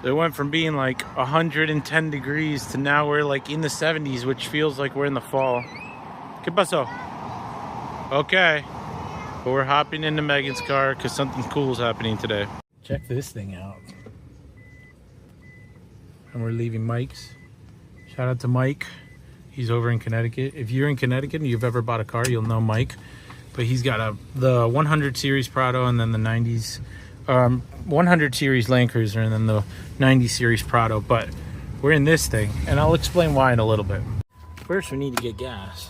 So it went from being like 110 degrees to now we're like in the 70s, which feels like we're in the fall. ¿Qué pasó? Okay. But we're hopping into Megan's car because something cool is happening today. Check this thing out. And we're leaving Mike's. Shout out to Mike. He's over in Connecticut. If you're in Connecticut and you've ever bought a car, you'll know Mike. But he's got the 100 series Prado and then the 90s 100 series Land Cruiser and then the 90 series Prado. But we're in this thing and I'll explain why in a little bit. First we need to get gas.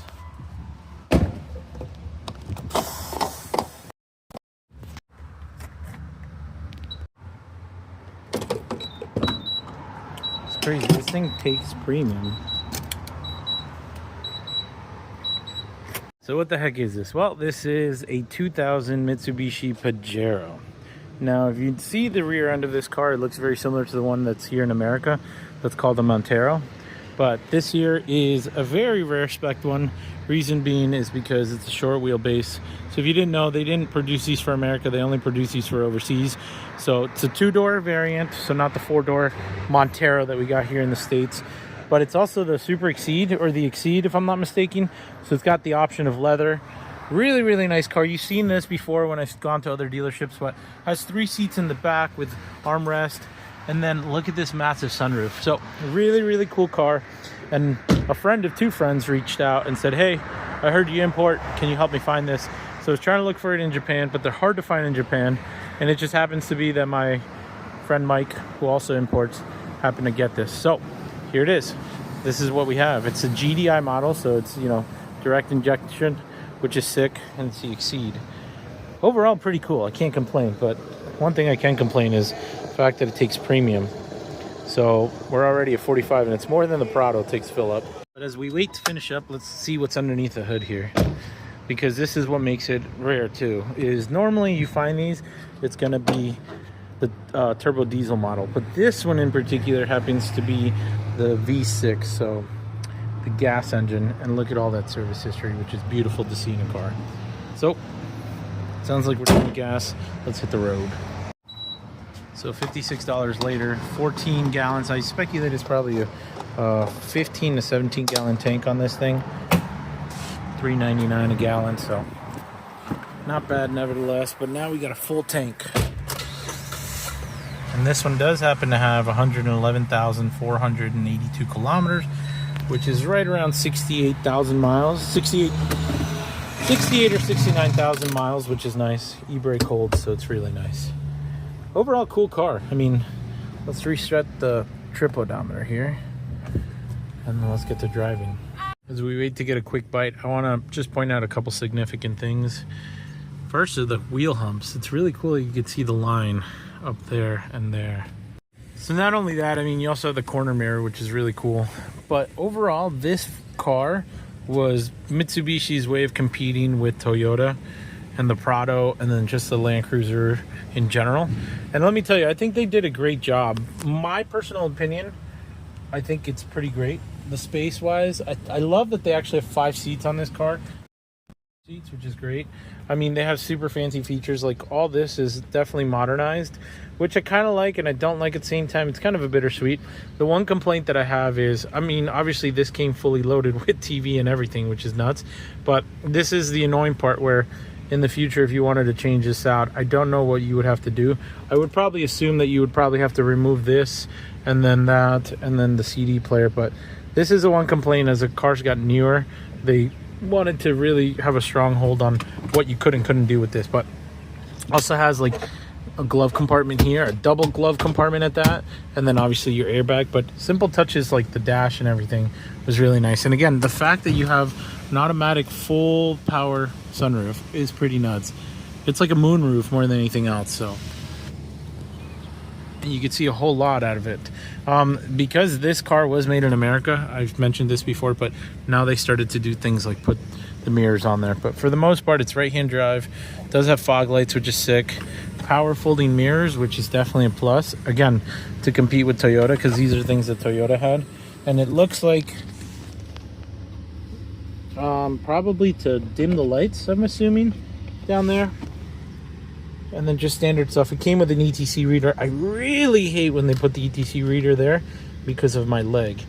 It's crazy, this thing takes premium. So what the heck is this? Well, this is a 2000 Mitsubishi Pajero. Now, if you see the rear end of this car, it looks very similar to the one that's here in America. That's called the Montero. But this here is a very rare spec one. Reason being is because it's a short wheelbase. So if you didn't know, they didn't produce these for America. They only produce these for overseas. So it's a 2-door variant, so not the 4-door Montero that we got here in the States. But it's also the Super Exceed, or the Exceed if I'm not mistaken. So it's got the option of leather. Really, really nice car. You've seen this before when I've gone to other dealerships, but has 3 seats in the back with armrest. And then look at this massive sunroof. So really, really cool car. And a friend of 2 friends reached out and said, hey, I heard you import. Can you help me find this? So I was trying to look for it in Japan, but they're hard to find in Japan. And it just happens to be that my friend Mike, who also imports, happened to get this. So here it is. This is what we have. It's a GDI model, so it's, you know, direct injection, which is sick, and it's the Exceed. Overall, pretty cool. I can't complain, but one thing I can complain is the fact that it takes premium. So we're already at 45, and it's more than the Prado takes fill up. But as we wait to finish up, let's see what's underneath the hood here, because this is what makes it rare too. Is normally you find these, it's going to be the turbo diesel model, but this one in particular happens to be the V6, so the gas engine, and look at all that service history, which is beautiful to see in a car. So sounds like we're doing gas. Let's hit the road. So $56 later, 14 gallons. I speculate it's probably a 15 to 17 gallon tank on this thing. $3.99 a gallon, so not bad nevertheless. But now we got a full tank. And this one does happen to have 111,482 kilometers, which is right around 68,000 miles. 68 or 69,000 miles, which is nice. E-brake holds, so it's really nice. Overall, cool car. I mean, let's reset the trip odometer here, and let's get to driving. As we wait to get a quick bite, I want to just point out a couple significant things. First are the wheel humps. It's really cool. You can see the line up there and there. So not only that, I mean, you also have the corner mirror, which is really cool. But overall, this car was Mitsubishi's way of competing with Toyota and the Prado, and then just the Land Cruiser in general. And let me tell you, I think they did a great job. My personal opinion, I think it's pretty great. The space-wise, I love that they actually have 5 seats on this car. Seats, which is great. I mean, they have super fancy features. Like, all this is definitely modernized, which I kind of like and I don't like at the same time. It's kind of a bittersweet. The one complaint that I have is, I mean, obviously this came fully loaded with TV and everything, which is nuts, but this is the annoying part where in the future, if you wanted to change this out, I don't know what you would have to do. I would probably assume that you would probably have to remove this and then that and then the CD player. But this is the one complaint. As the cars got newer, they wanted to really have a strong hold on what you could and couldn't do with this. But also has like a glove compartment here, a double glove compartment at that, and then obviously your airbag. But simple touches like the dash and everything was really nice. And again, the fact that you have an automatic full power sunroof is pretty nuts. It's like a moonroof more than anything else. So you could see a whole lot out of it. Because this car was made in America, I've mentioned this before, but now they started to do things like put the mirrors on there. But for the most part, it's right-hand drive. It does have fog lights, which is sick. Power folding mirrors, which is definitely a plus. Again, to compete with Toyota, because these are things that Toyota had. And it looks like probably to dim the lights, I'm assuming, down there. and then just standard stuff. It came with an ETC reader. I really hate when they put the ETC reader there because of my leg.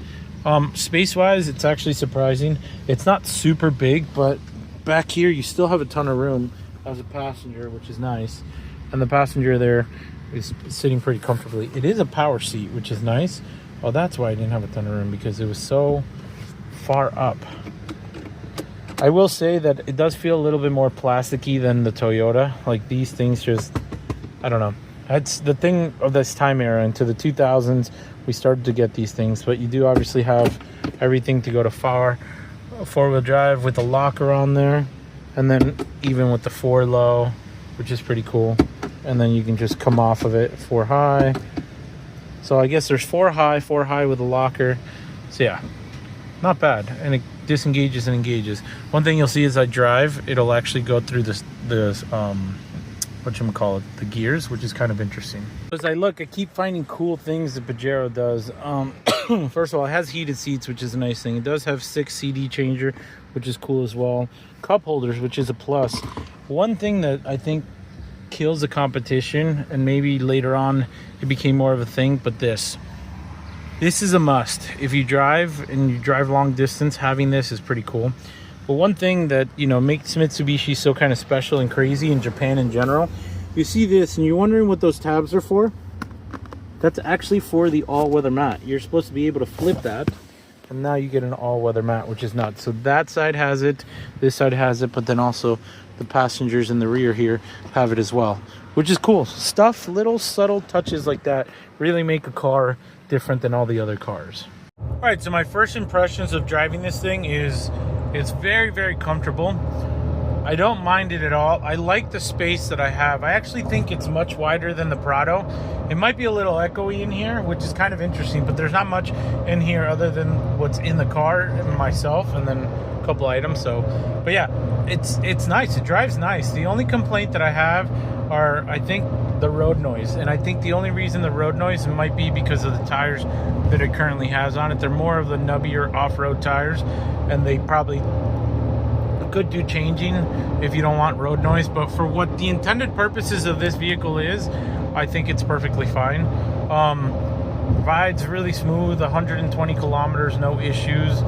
Space wise, it's actually surprising. It's not super big, but back here you still have a ton of room as a passenger, which is nice. And the passenger there is sitting pretty comfortably. It is a power seat, which is nice. Well, that's why I didn't have a ton of room, because it was so far up. I will say that it does feel a little bit more plasticky than the Toyota. Like, these things just, I don't know. That's the thing of this time era. Into the 2000s, we started to get these things. But you do obviously have everything to go to four-wheel drive with the locker on there. And then even with the 4-low, which is pretty cool. And then you can just come off of it 4-high. So I guess there's 4-high with a locker. So yeah, not bad. And it disengages and engages. One thing you'll see as I drive, it'll actually go through this whatchamacallit, the gears, which is kind of interesting. As I look, I keep finding cool things the Pajero does. First of all, it has heated seats, which is a nice thing. It does have 6 CD changer, which is cool as well. Cup holders, which is a plus. One thing that I think kills the competition, and maybe later on it became more of a thing, but this is a must. If you drive and you drive long distance, having this is pretty cool. But one thing that, you know, makes Mitsubishi so kind of special and crazy in Japan in general, you see this and you're wondering what those tabs are for. That's actually for the all-weather mat. You're supposed to be able to flip that, and now you get an all-weather mat, which is nuts. So that side has it, this side has it, but then also the passengers in the rear here have it as well, which is cool. Stuff, little subtle touches like that really make a car different than all the other cars. All right, so my first impressions of driving this thing is it's very, very comfortable. I don't mind it at all. I like the space that I have. I actually think it's much wider than the Prado. It might be a little echoey in here, which is kind of interesting, but there's not much in here other than what's in the car and myself, and then a couple items. So, but yeah, it's nice. It drives nice. The only complaint that I have are, I think, the road noise. And I think the only reason the road noise might be because of the tires that it currently has on it. They're more of the nubbier off-road tires, and they probably could do changing if you don't want road noise. But for what the intended purposes of this vehicle is, I think it's perfectly fine. Rides really smooth, 120 kilometers, no issues.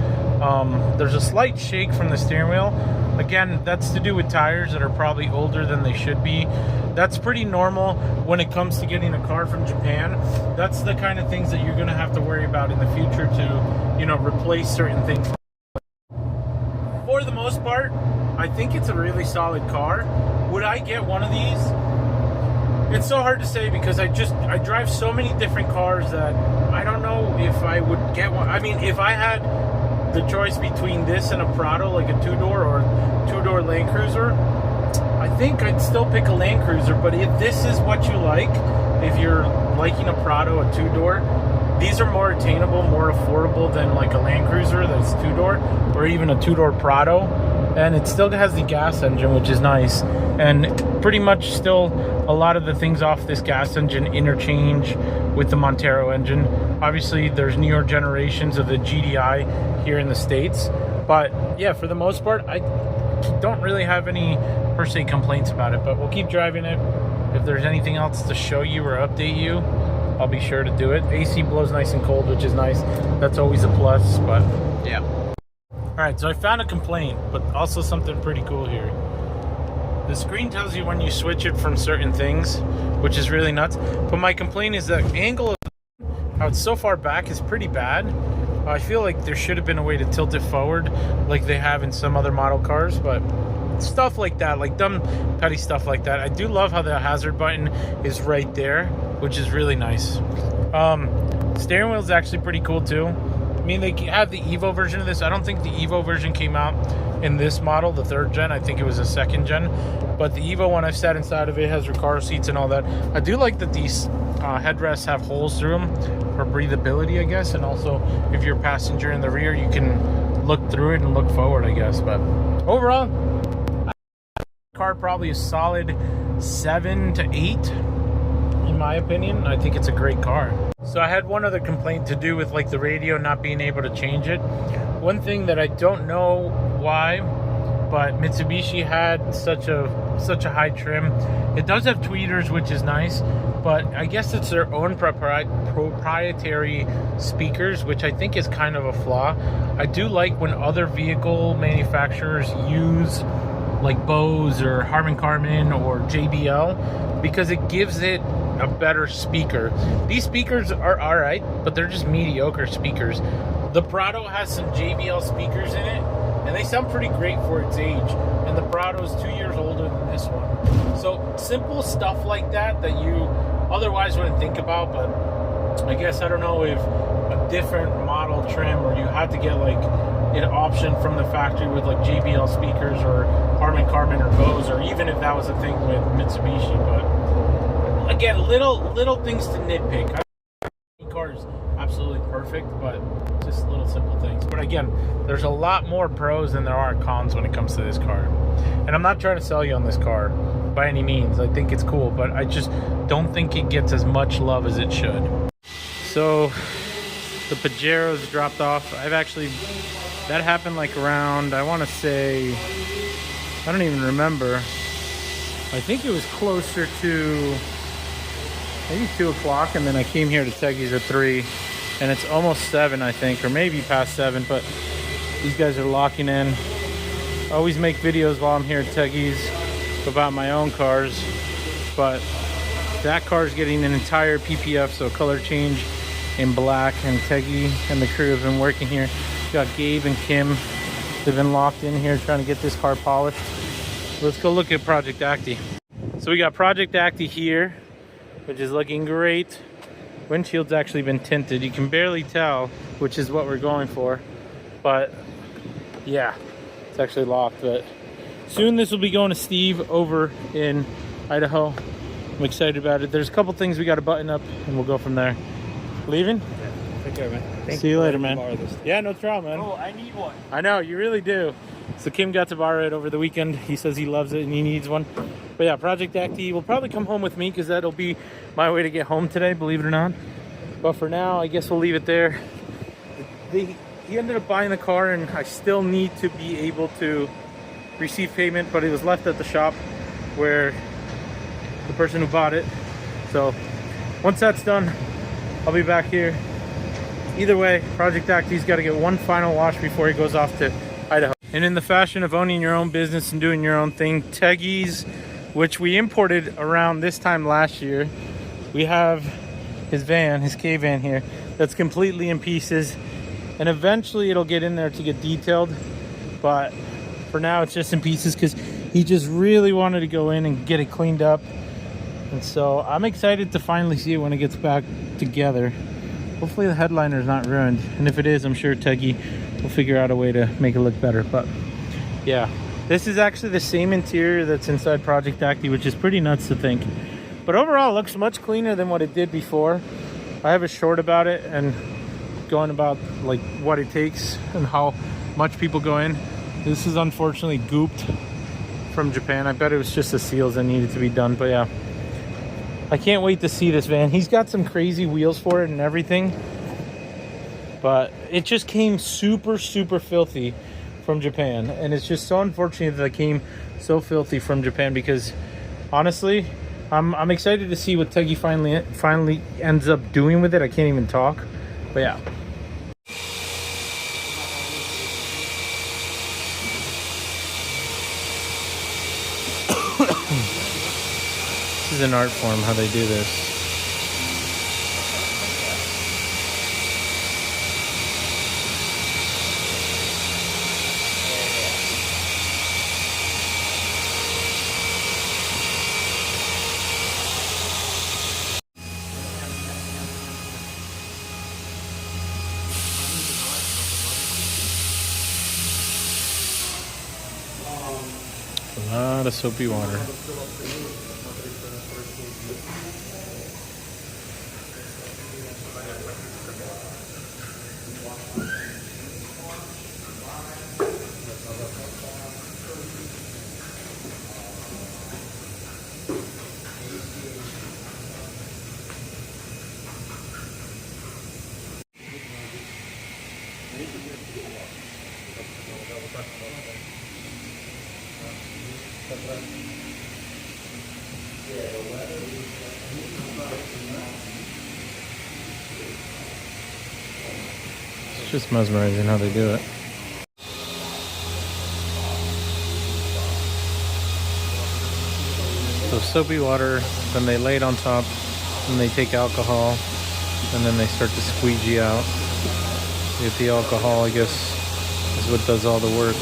There's a slight shake from the steering wheel. Again, that's to do with tires that are probably older than they should be. That's pretty normal when it comes to getting a car from Japan. That's the kind of things that you're going to have to worry about in the future to, you know, replace certain things. For the most part, I think it's a really solid car. Would I get one of these? It's so hard to say because I drive so many different cars that I don't know if I would get one. I mean, if I had the choice between this and a Prado, like a two-door or two-door Land Cruiser, I think I'd still pick a Land Cruiser. But if this is what you like, if you're liking a Prado, a two-door, these are more attainable, more affordable than like a Land Cruiser that's two-door, or even a two-door Prado. And it still has the gas engine, which is nice. And pretty much still a lot of the things off this gas engine interchange with the Montero engine. Obviously, there's newer generations of the GDI here in the States. But yeah, for the most part, I don't really have any per se complaints about it. But we'll keep driving it. If there's anything else to show you or update you, I'll be sure to do it. AC blows nice and cold, which is nice. That's always a plus, but yeah. All right, so I found a complaint, but also something pretty cool here. The screen tells you when you switch it from certain things, which is really nuts. But my complaint is the angle of how it's so far back is pretty bad. I feel like there should have been a way to tilt it forward like they have in some other model cars, but stuff like that, like dumb petty stuff like that. I do love how the hazard button is right there, which is really nice. Steering wheel is actually pretty cool too. I mean, they have the Evo version of this. I don't think the Evo version came out in this model, the 3rd gen. I think it was a 2nd gen. But the Evo one, I've sat inside of it, has Recaro seats and all that. I do like that these headrests have holes through them for breathability, I guess. And also, if you're a passenger in the rear, you can look through it and look forward, I guess. But overall, the car probably a solid 7 to 8. In my opinion, I think it's a great car. So I had one other complaint to do with like the radio not being able to change it. One thing that I don't know why, but Mitsubishi had such a such a high trim. It does have tweeters, which is nice, but I guess it's their own proprietary speakers, which I think is kind of a flaw. I do like when other vehicle manufacturers use like Bose or Harman Kardon or JBL, because it gives it a better speaker. These speakers are alright, but they're just mediocre speakers. The Prado has some JBL speakers in it, and they sound pretty great for its age. And the Prado is 2 years older than this one. So simple stuff like that you otherwise wouldn't think about, but I guess, I don't know if a different model trim, or you had to get like an option from the factory with like JBL speakers or Harman Kardon or Bose, or even if that was a thing with Mitsubishi. But again, little things to nitpick. The car is absolutely perfect, but just little simple things. But again, there's a lot more pros than there are cons when it comes to this car. And I'm not trying to sell you on this car by any means. I think it's cool, but I just don't think it gets as much love as it should. So the Pajero's dropped off. That happened like around, I want to say, I don't even remember. I think it was closer to maybe 2 o'clock, and then I came here to Teggys at 3, and it's almost 7, I think, or maybe past 7, but these guys are locking in. I always make videos while I'm here at Teggys about my own cars, but that car is getting an entire PPF, so color change in black, and Teggy and the crew have been working here. Got Gabe and Kim. They've been locked in here trying to get this car polished. Let's go look at Project Acti. So we got Project Acti here, which is looking great. Windshield's actually been tinted. You can barely tell, which is what we're going for. But yeah, it's actually locked. But soon this will be going to Steve over in Idaho. I'm excited about it. There's a couple things we got to button up, and we'll go from there. Leaving? Take care, man. See you later, man. Yeah, no trouble, man. Oh, I need one. I know, you really do. So Kim got to borrow it over the weekend. He says he loves it and he needs one. But yeah, Project Acti will probably come home with me, because that'll be my way to get home today, believe it or not. But for now, I guess we'll leave it there. He ended up buying the car, and I still need to be able to receive payment, but it was left at the shop where the person who bought it. So once that's done, I'll be back here. Either way, Project Acti's got to get one final wash before he goes off to Idaho. And in the fashion of owning your own business and doing your own thing, Teggys, which we imported around this time last year, we have his van, his K-van here, that's completely in pieces. And eventually it'll get in there to get detailed. But for now, it's just in pieces because he just really wanted to go in and get it cleaned up. And so I'm excited to finally see it when it gets back together. Hopefully the headliner's not ruined, and if it is, I'm sure Teggy will figure out a way to make it look better. But yeah, this is actually the same interior that's inside Project Acti, which is pretty nuts to think. But overall, it looks much cleaner than what it did before. I have a short about it and going about like what it takes and how much people go in. This is unfortunately gooped from Japan. I bet it was just the seals that needed to be done, but yeah. I can't wait to see this van. He's got some crazy wheels for it and everything, but it just came super filthy from Japan, and it's just so unfortunate that it came so filthy from Japan, because honestly, I'm excited to see what Teggy finally ends up doing with it. I can't even talk, but yeah. This is an art form, how they do this. A lot of soapy water. It's just mesmerizing how they do it. So soapy water, then they lay it on top, and they take alcohol, and then they start to squeegee out. You get the alcohol, I guess, is what does all the work.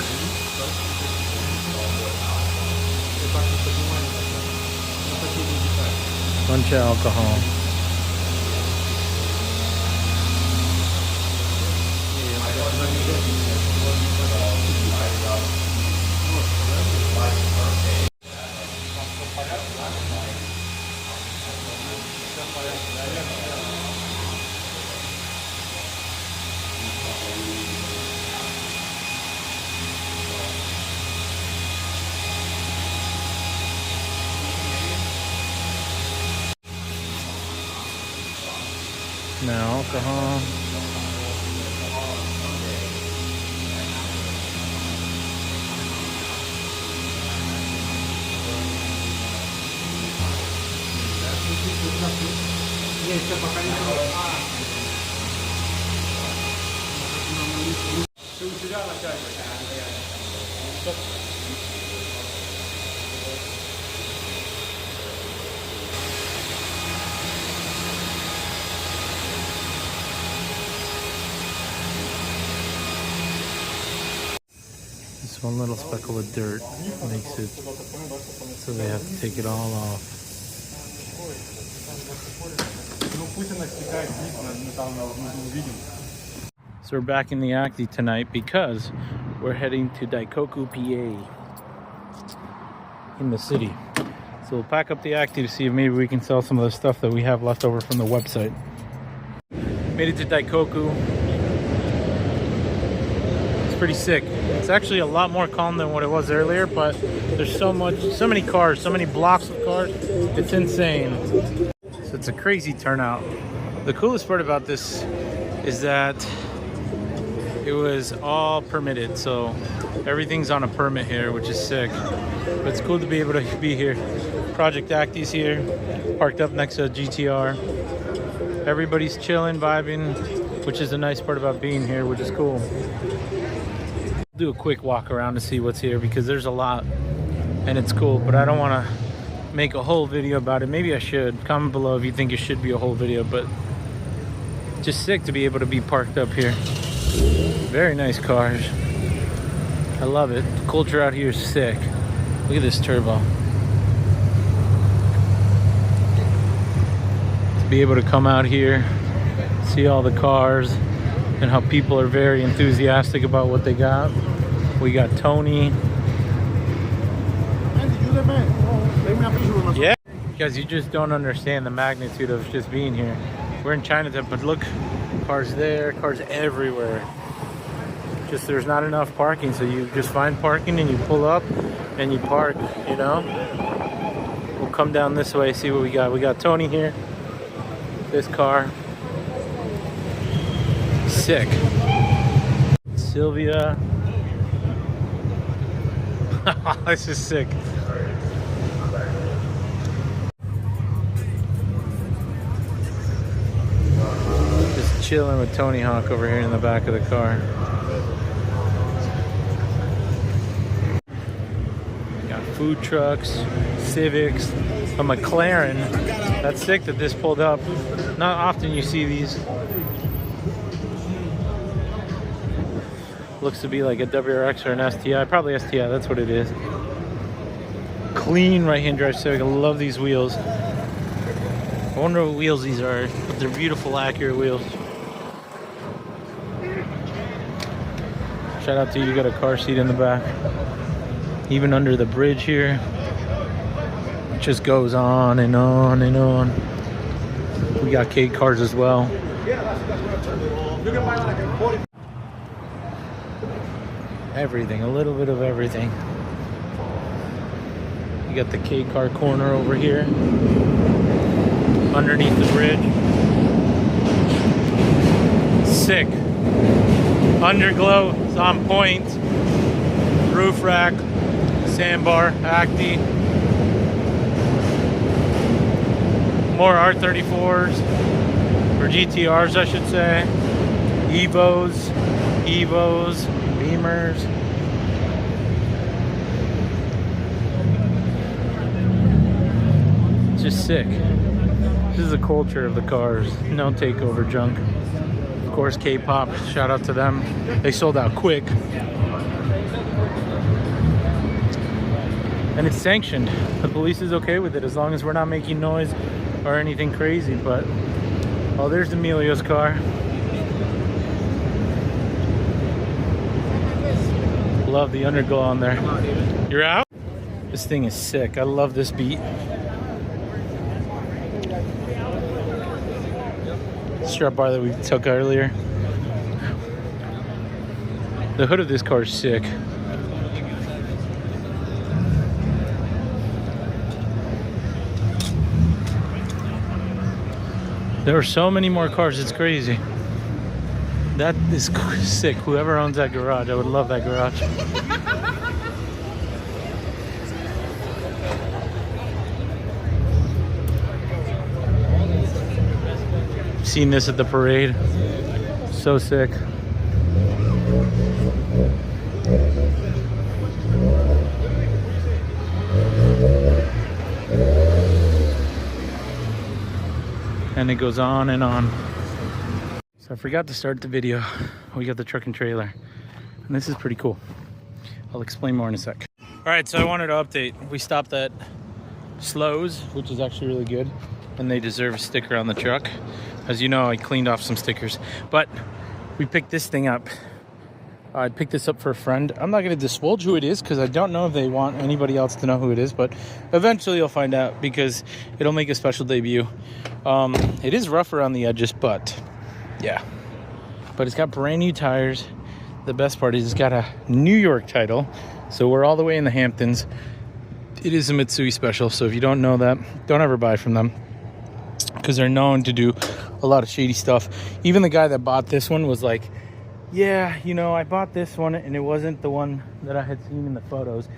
Bunch of alcohol. Now alcohol. This one little speckle of dirt makes it so they have to take it all off. So we're back in the Acti tonight because we're heading to Daikoku, PA in the city. So we'll pack up the Acti to see if maybe we can sell some of the stuff that we have left over from the website. Made it to Daikoku. It's pretty sick. It's actually a lot more calm than what it was earlier, but there's so many cars, so many blocks of cars. It's insane. So it's a crazy turnout. The coolest part about this is that it was all permitted, so everything's on a permit here, which is sick. But it's cool to be able to be here. Project Acti's here, parked up next to a GTR. Everybody's chilling, vibing, which is the nice part about being here, which is cool. Do a quick walk around to see what's here because there's a lot and it's cool, but I don't want to make a whole video about it. Maybe I should. Comment below if you think it should be a whole video, but just sick to be able to be parked up here. Very nice cars. I love it. The culture out here is sick. Look at this turbo. To be able to come out here, see all the cars, and how people are very enthusiastic about what they got. We got Tony. Yeah, because you just don't understand the magnitude of just being here. We're in Chinatown, but look, cars there, cars everywhere. Just there's not enough parking, so you just find parking and you pull up and you park, you know? We'll come down this way, see what we got. We got Tony here, this car. Sick. Sylvia. This is sick. Just chilling with Tony Hawk over here in the back of the car. Got food trucks, Civics, a McLaren. That's sick that this pulled up. Not often you see these. Looks to be like a WRX or an STI, probably STI, that's what it is. Clean right-hand drive Civic. I love these wheels. I wonder what wheels these are, but they're beautiful, accurate wheels. Shout out to you, got a car seat in the back. Even under the bridge here. It just goes on and on and on. We got K cars as well. Everything, a little bit of everything. You got the K car corner over here, underneath the bridge. Sick. Underglow is on point. Roof rack, sandbar, Acti. More R34s, or GTRs I should say. Evos, Beamers. It's just sick. This is the culture of the cars. No takeover junk. Of course, K-pop, shout out to them. They sold out quick. And it's sanctioned. The police is okay with it as long as we're not making noise or anything crazy. But, oh, there's Emilio's car. Love the underglow on there. You're out? This thing is sick. I love this beat. Strap bar that we took earlier. The hood of this car is sick. There are so many more cars, it's crazy. That is sick. Whoever owns that garage, I would love that garage. Seen this at the parade. So sick. And it goes on and on. So I forgot to start the video. We got the truck and trailer. And this is pretty cool. I'll explain more in a sec. All right, so I wanted to update. We stopped at Slows, which is actually really good. And they deserve a sticker on the truck. As you know, I cleaned off some stickers. But we picked this thing up. I picked this up for a friend. I'm not going to divulge who it is because I don't know if they want anybody else to know who it is. But eventually you'll find out because it'll make a special debut. It is rough around the edges, but yeah. But it's got brand new tires. The best part is it's got a New York title. So we're all the way in the Hamptons. It is a Mitsui special. So if you don't know that, don't ever buy from them. Because they're known to do a lot of shady stuff. Even the guy that bought this one was like, yeah, you know, I bought this one and it wasn't the one that I had seen in the photos.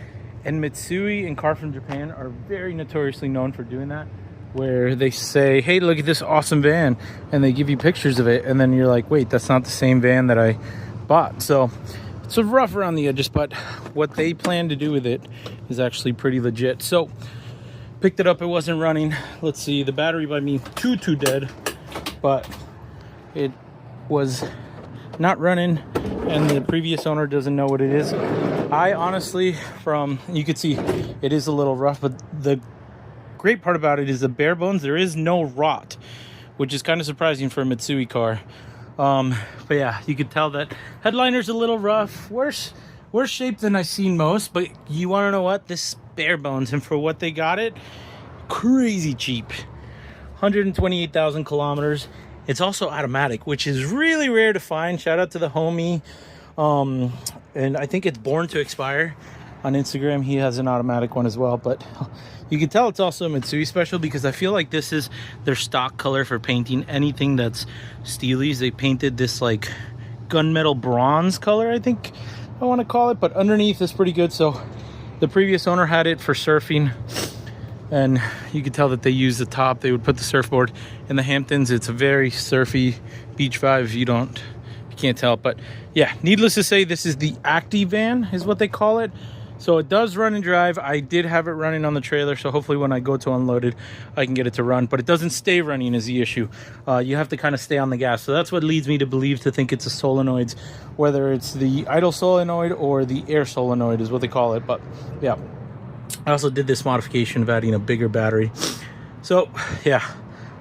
And Mitsui and Car from Japan are very notoriously known for doing that, where they say, hey, look at this awesome van, and they give you pictures of it, and then you're like, wait, that's not the same van that I bought. So it's rough around the edges, but what they plan to do with it is actually pretty legit. So picked it up, it wasn't running. Let's see, the battery by me too dead, but it was not running, and the previous owner doesn't know what it is. I honestly, you could see it is a little rough, but the great part about it is the bare bones. There is no rot, which is kind of surprising for a Mitsui car. But yeah, you could tell that headliner's a little rough, worse shape than I've seen most. But you want to know what? This is bare bones, and for what they got it, crazy cheap. 128,000 kilometers. It's also automatic, which is really rare to find. Shout out to the homie. And I think it's Born to Expire on Instagram. He has an automatic one as well. But you can tell it's also a Mitsui special because I feel like this is their stock color for painting anything that's Steelies. They painted this like gunmetal bronze color, I think I want to call it. But underneath is pretty good. So the previous owner had it for surfing. And you could tell that they use the top. They would put the surfboard in the Hamptons. It's a very surfy beach vibe. You can't tell. But yeah, needless to say, this is the Acti van is what they call it. So it does run and drive. I did have it running on the trailer. So hopefully when I go to unload it, I can get it to run. But it doesn't stay running is the issue. You have to kind of stay on the gas. So that's what leads me to believe to think it's a solenoids, whether it's the idle solenoid or the air solenoid is what they call it. But yeah. I also did this modification of adding a bigger battery. So yeah,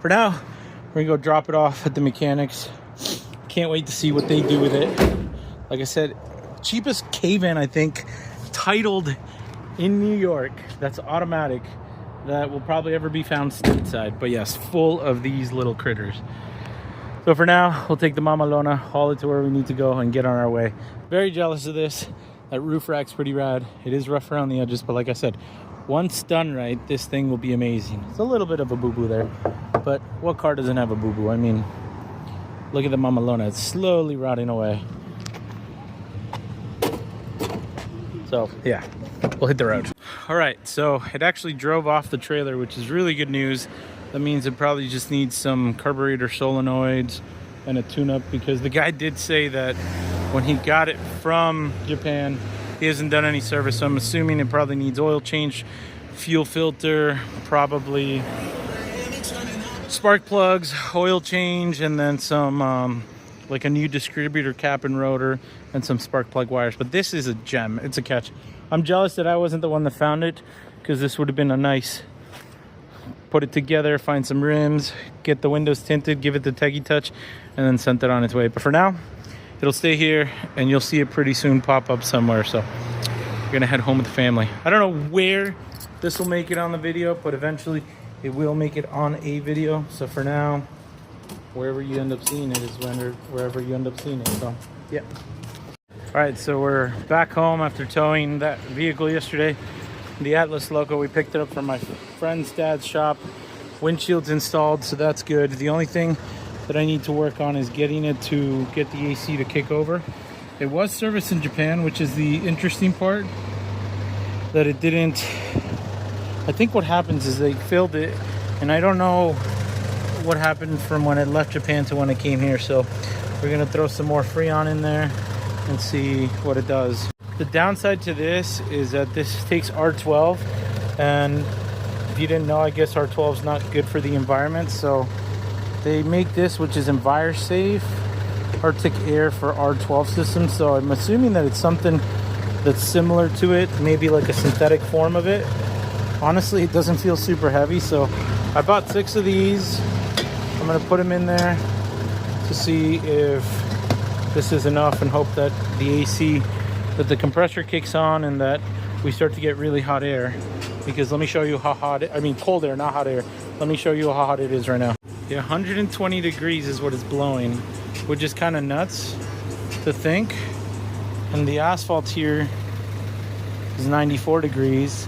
for now, we're gonna go drop it off at the mechanics. Can't wait to see what they do with it. Like I said, cheapest K-van, I think, titled in New York, that's automatic, that will probably ever be found stateside. But yes, full of these little critters. So for now, we'll take the Mamalona, haul it to where we need to go, and get on our way. Very jealous of this. That roof rack's pretty rad. It is rough around the edges, but like I said, once done right, this thing will be amazing. It's a little bit of a boo-boo there, but what car doesn't have a boo-boo? I mean, look at the Mamalona. It's slowly rotting away. So yeah, we'll hit the road. All right, so it actually drove off the trailer, which is really good news. That means it probably just needs some carburetor solenoids and a tune-up, because the guy did say that when he got it from Japan, he hasn't done any service. So I'm assuming it probably needs oil change, fuel filter, probably spark plugs, oil change, and then some like a new distributor cap and rotor and some spark plug wires. But this is a gem. It's a catch. I'm jealous that I wasn't the one that found it, because this would have been a nice, put it together, find some rims, get the windows tinted, give it the Teggy touch, and then sent it on its way. But for now, it'll stay here, and you'll see it pretty soon pop up somewhere. So we're gonna head home with the family. I don't know where this will make it on the video, but eventually it will make it on a video. So for now, wherever you end up seeing it is wherever you end up seeing it. So yeah. All right, so we're back home after towing that vehicle yesterday. The Atlas Loco, we picked it up from my friend's dad's shop. Windshield's installed, so that's good. The only thing that I need to work on is getting it to get the AC to kick over. It was serviced in Japan, which is the interesting part, that it didn't. I think what happens is they filled it, and I don't know what happened from when it left Japan to when it came here. So we're gonna throw some more Freon in there and see what it does. The downside to this is that this takes R12, and if you didn't know, I guess R12 is not good for the environment. So they make this, which is EnviroSafe Arctic Air for R12 systems. So I'm assuming that it's something that's similar to it, maybe like a synthetic form of it. Honestly, it doesn't feel super heavy. So I bought 6 of these. I'm gonna put them in there to see if this is enough, and hope that the AC, that the compressor kicks on and that we start to get really hot air. Because let me show you how hot I mean cold air, not hot air. Let me show you how hot it is right now. Yeah, 120 degrees is what it's blowing, which is kind of nuts to think. And the asphalt here is 94 degrees.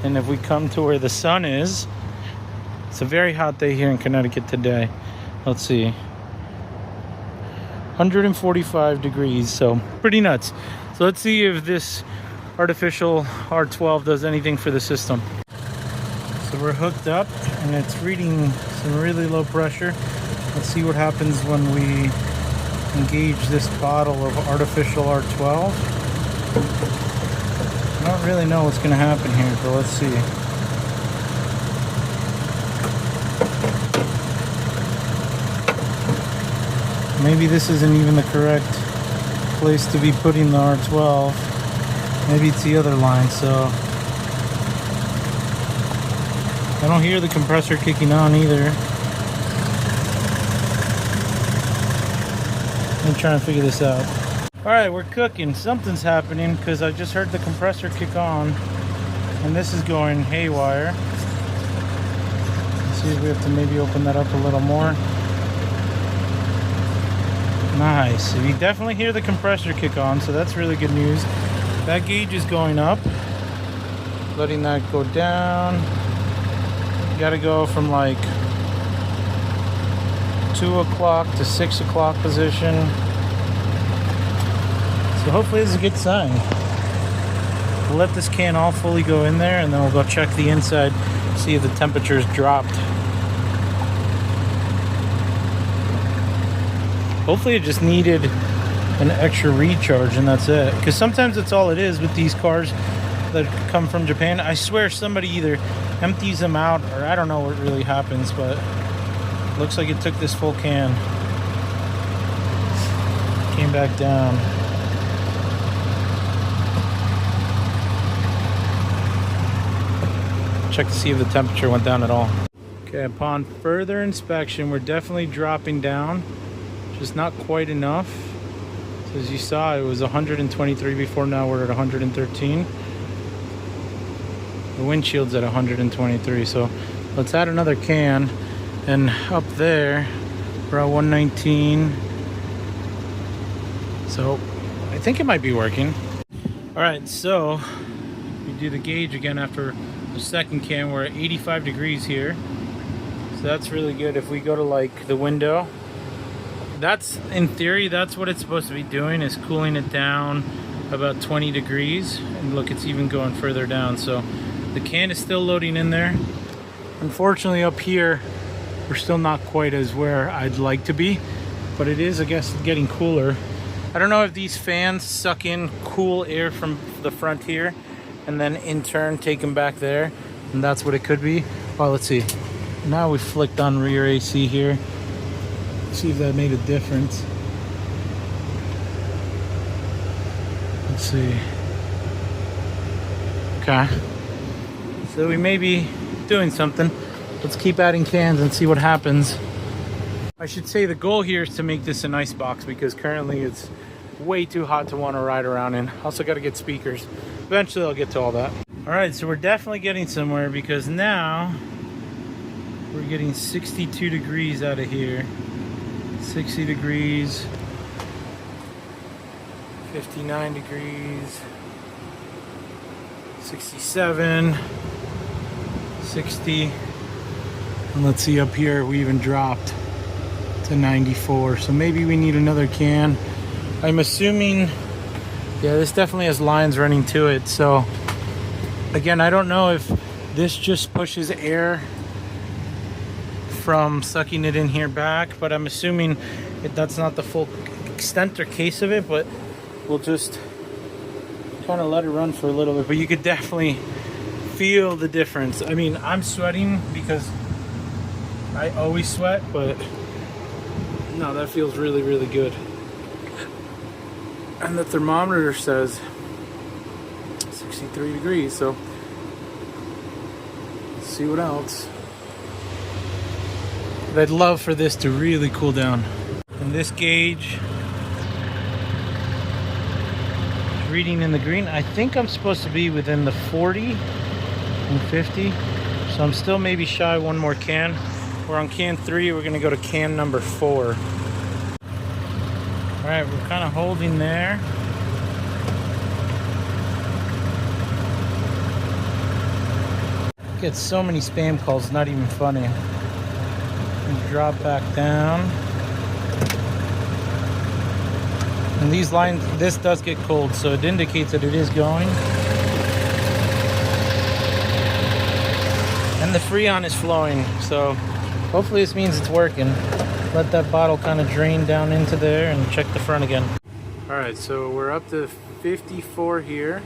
And if we come to where the sun is, it's a very hot day here in Connecticut today. Let's see, 145 degrees, so pretty nuts. So let's see if this artificial R12 does anything for the system. So we're hooked up, and it's reading some really low pressure. Let's see what happens when we engage this bottle of artificial R12. I don't really know what's going to happen here, but let's see. Maybe this isn't even the correct place to be putting the R12. Maybe it's the other line. So I don't hear the compressor kicking on either. I'm trying to figure this out. All right, we're cooking. Something's happening, because I just heard the compressor kick on, and this is going haywire. Let's see if we have to maybe open that up a little more. Nice. So you definitely hear the compressor kick on, so that's really good news. That gauge is going up, letting that go down. You gotta go from like 2 o'clock to 6 o'clock position. So hopefully this is a good sign. We'll let this can all fully go in there, and then we'll go check the inside, see if the temperature's dropped. Hopefully it just needed an extra recharge, and that's it. Because sometimes that's all it is with these cars that come from Japan. I swear somebody either empties them out, or I don't know what really happens, but it looks like it took this full can, came back down. Check to see if the temperature went down at all. Okay, upon further inspection, we're definitely dropping down, just not quite enough. So as you saw, it was 123 before, now we're at 113. The windshield's at 123, so let's add another can. And up there, we're at 119. So I think it might be working. All right, so we do the gauge again after the second can. We're at 85 degrees here. So that's really good. If we go to like the window, that's, in theory, that's what it's supposed to be doing, is cooling it down about 20 degrees. And look, it's even going further down. So the can is still loading in there. Unfortunately up here, we're still not quite as where I'd like to be, but it is, I guess, getting cooler. I don't know if these fans suck in cool air from the front here and then in turn take them back there, and that's what it could be. Oh, let's see. Now we flicked on rear AC here. Let's see if that made a difference. Let's see. Okay. So we may be doing something. Let's keep adding cans and see what happens. I should say the goal here is to make this an ice box because currently it's way too hot to want to ride around in. Also got to get speakers. Eventually I'll get to all that. All right, so we're definitely getting somewhere because now we're getting 62 degrees out of here. 60 degrees, 59 degrees, 67, 60, and let's see, up here we even dropped to 94, so maybe we need another can. I'm assuming, yeah, this definitely has lines running to it, so again, I don't know if this just pushes air from sucking it in here back, but I'm assuming that's not the full extent or case of it, but we'll just kind of let it run for a little bit. But you could definitely feel the difference. I mean, I'm sweating because I always sweat, but no, that feels really, really good. And the thermometer says 63 degrees, so let's see what else. But I'd love for this to really cool down. And this gauge is reading in the green. I think I'm supposed to be within the 40 and 50. So I'm still maybe shy one more can. We're on can 3, we're gonna go to can number 4. All right, we're kind of holding there. Get so many spam calls, not even funny. Drop back down, and these lines, this does get cold, so it indicates that it is going. And the Freon is flowing, so hopefully this means it's working. Let that bottle kind of drain down into there and check the front again. All right, so we're up to 54 here,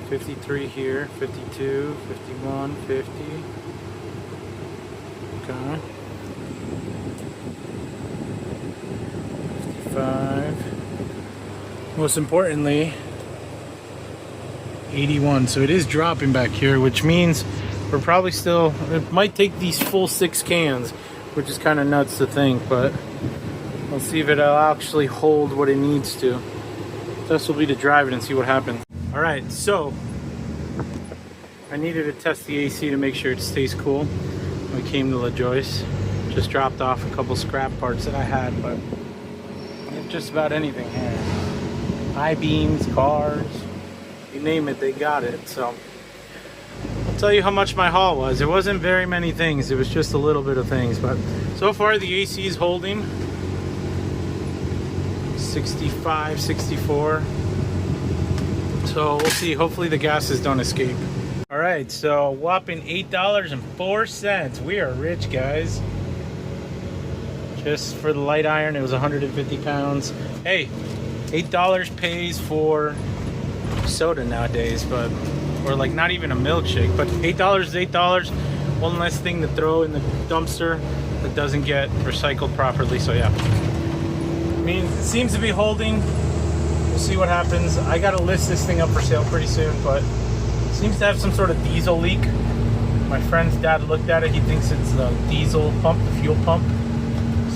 53 here, 52, 51, 50. Okay. 55. Most importantly, 81. So it is dropping back here, which means we're probably still, it might take these full 6 cans, which is kind of nuts to think, but we'll see if it'll actually hold what it needs to. This will be to drive it and see what happens. All right, so I needed to test the AC to make sure it stays cool. We came to La Joyce, just dropped off a couple scrap parts that I had, but just about anything here. I-beams, cars, you name it, they got it. So I'll tell you how much my haul was. It wasn't very many things, it was just a little bit of things, but so far the AC is holding 65, 64. So we'll see, hopefully the gases don't escape. All right, so whopping $8.04. We are rich, guys. Just for the light iron, it was 150 pounds. Hey, $8 pays for soda nowadays, but, or like not even a milkshake, but $8 is $8. One less thing to throw in the dumpster that doesn't get recycled properly, so yeah. I mean, it seems to be holding. We'll see what happens. I gotta list this thing up for sale pretty soon, but seems to have some sort of diesel leak. My friend's dad looked at it. He thinks it's the diesel pump, the fuel pump.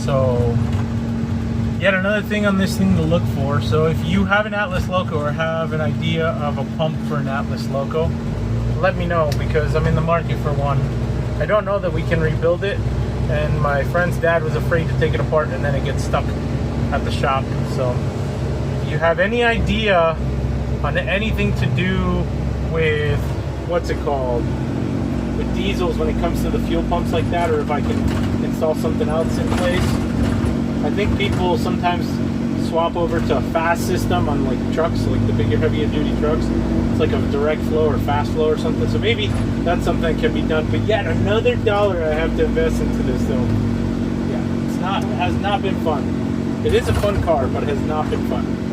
So, yet another thing on this thing to look for. So if you have an Atlas Loco or have an idea of a pump for an Atlas Loco, let me know because I'm in the market for one. I don't know that we can rebuild it, and my friend's dad was afraid to take it apart and then it gets stuck at the shop. So if you have any idea on anything to do with, what's it called, with diesels when it comes to the fuel pumps like that, or if I can install something else in place. I think people sometimes swap over to a fast system on like trucks, like the bigger, heavier duty trucks. It's like a direct flow or fast flow or something. So maybe that's something that can be done. But yet another dollar I have to invest into this, though. Yeah, it has not been fun. It is a fun car, but it has not been fun.